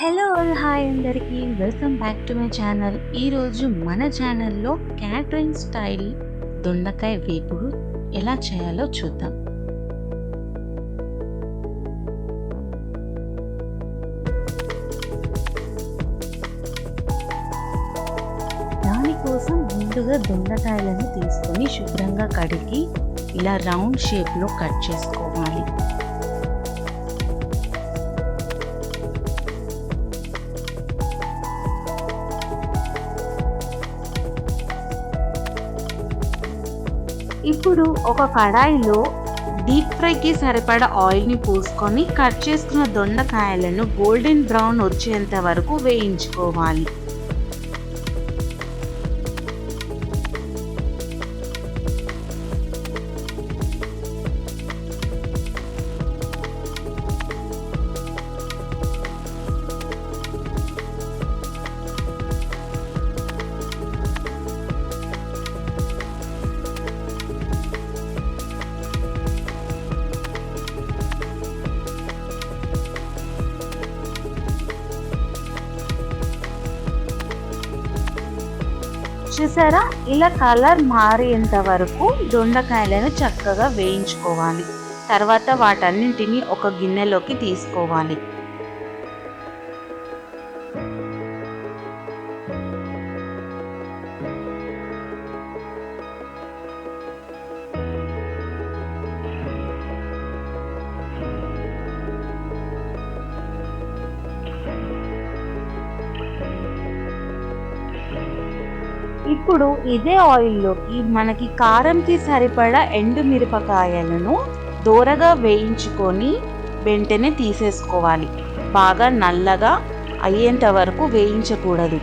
Hello all hi అందరికీ welcome back to my channel. ఈరోజు మన ఛానల్లో క్యాటరింగ్ స్టైల్ దొండకాయ వేపుడు ఎలా చేయాలో చూద్దాం. దానికోసం ముందుగా దొండకాయలను తీసుకొని శుభ్రంగా కడిగి ఇలా రౌండ్ షేప్లో కట్ చేసుకోవాలి. ఇప్పుడు ఒక కడాయిలో డీప్ ఫ్రైకి సరిపడా ఆయిల్ని పోసుకొని కట్ చేసుకున్న దొండకాయలను గోల్డెన్ బ్రౌన్ వచ్చేంత వరకు వేయించుకోవాలి. చూసారా, ఇలా కలర్ మారేంత వరకు దొండకాయలను చక్కగా వేయించుకోవాలి. తర్వాత వాటన్నింటినీ ఒక గిన్నెలోకి తీసుకోవాలి. ఇప్పుడు ఇదే ఆయిల్లోకి మనకి కారంకి సరిపడా ఎండు మిరపకాయలను దోరగా వేయించుకొని వెంటనే తీసేసుకోవాలి. బాగా నల్లగా అయ్యేంత వరకు వేయించకూడదు.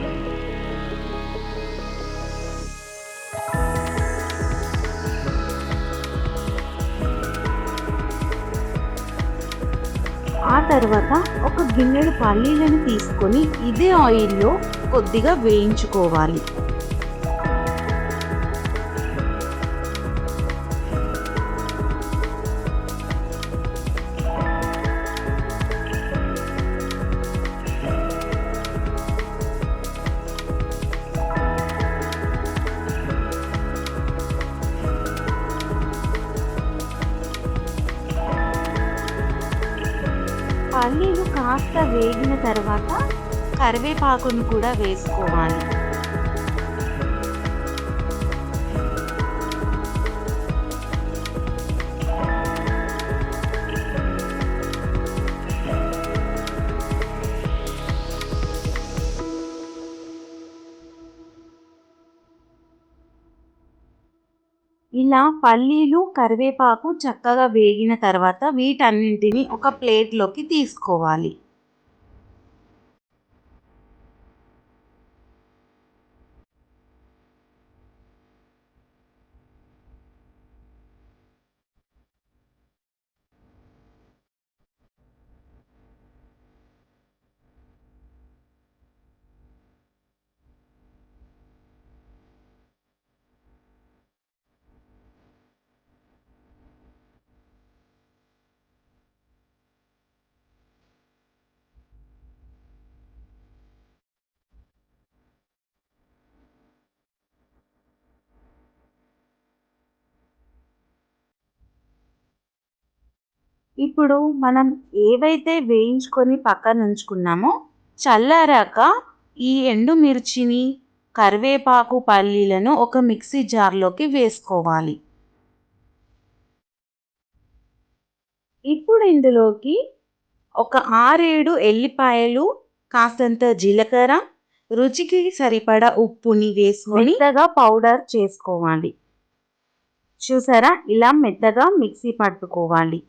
ఆ తర్వాత ఒక గిన్నెడు పల్లీలను తీసుకొని ఇదే ఆయిల్లో కొద్దిగా వేయించుకోవాలి. పల్లీలు కాస్త వేగిన తర్వాత కరివేపాకును కూడా వేసుకోవాలి. ఇలా పల్లీలు కరివేపాకు చక్కగా వేగిన తర్వాత వీటన్నింటినీ ఒక ప్లేట్లోకి తీసుకోవాలి. ఇప్పుడు మనం ఏవైతే వేయించుకొని పక్కన ఉంచుకున్నామో చల్లారాక ఈ ఎండుమిర్చిని, కరివేపాకు, పల్లీలను ఒక మిక్సీ జార్లోకి వేసుకోవాలి. ఇప్పుడు ఇందులోకి ఒక 6-7 ఎల్లిపాయలు, కాస్తంత జీలకర్ర, రుచికి సరిపడా ఉప్పుని వేసుకొని మెత్తగా పౌడర్ చేసుకోవాలి. చూసారా, ఇలా మెత్తగా మిక్సీ పట్టుకోవాలి.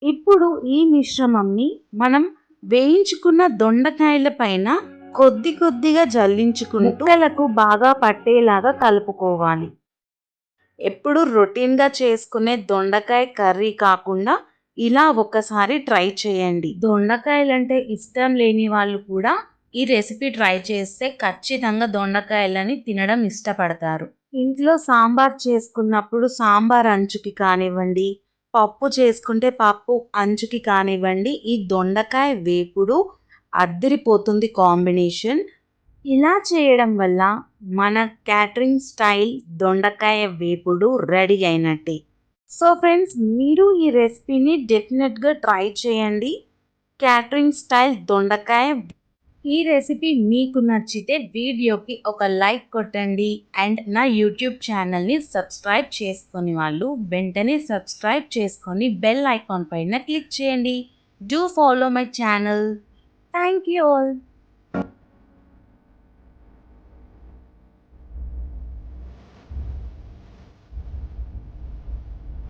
ఇప్పుడు ఈ మిశ్రమంని మనం వేయించుకున్న దొండకాయల పైన కొద్ది కొద్దిగా జల్లించుకుంటూ ముక్కలకు బాగా పట్టేలాగా కలుపుకోవాలి. ఎప్పుడు రొటీన్గా చేసుకునే దొండకాయ కర్రీ కాకుండా ఇలా ఒకసారి ట్రై చేయండి. దొండకాయలంటే ఇష్టం లేని వాళ్ళు కూడా ఈ రెసిపీ ట్రై చేస్తే ఖచ్చితంగా దొండకాయలని తినడం ఇష్టపడతారు. ఇంట్లో సాంబార్ చేసుకున్నప్పుడు సాంబార్ అంచుకి కానివ్వండి, పప్పు చేసుకుంటే పప్పు అంచుకి కానివ్వండి, ఈ దొండకాయ వేపుడు అద్దరిపోతుంది కాంబినేషన్. ఇలా చేయడం వల్ల మన క్యాటరింగ్ స్టైల్ దొండకాయ వేపుడు రెడీ అయినట్టే. సో ఫ్రెండ్స్, మీరు ఈ రెసిపీని డెఫినెట్గా ట్రై చేయండి. క్యాటరింగ్ స్టైల్ దొండకాయ. ఈ రెసిపీ మీకు నచ్చితే వీడియోకి ఒక లైక్ కొట్టండి అండ్ నా యూట్యూబ్ ఛానల్ని సబ్స్క్రైబ్ చేసుకొని వాళ్ళు వెంటనే సబ్స్క్రైబ్ చేసుకొని బెల్ ఐకాన్ పైన క్లిక్ చేయండి. Do follow my channel. Thank you all.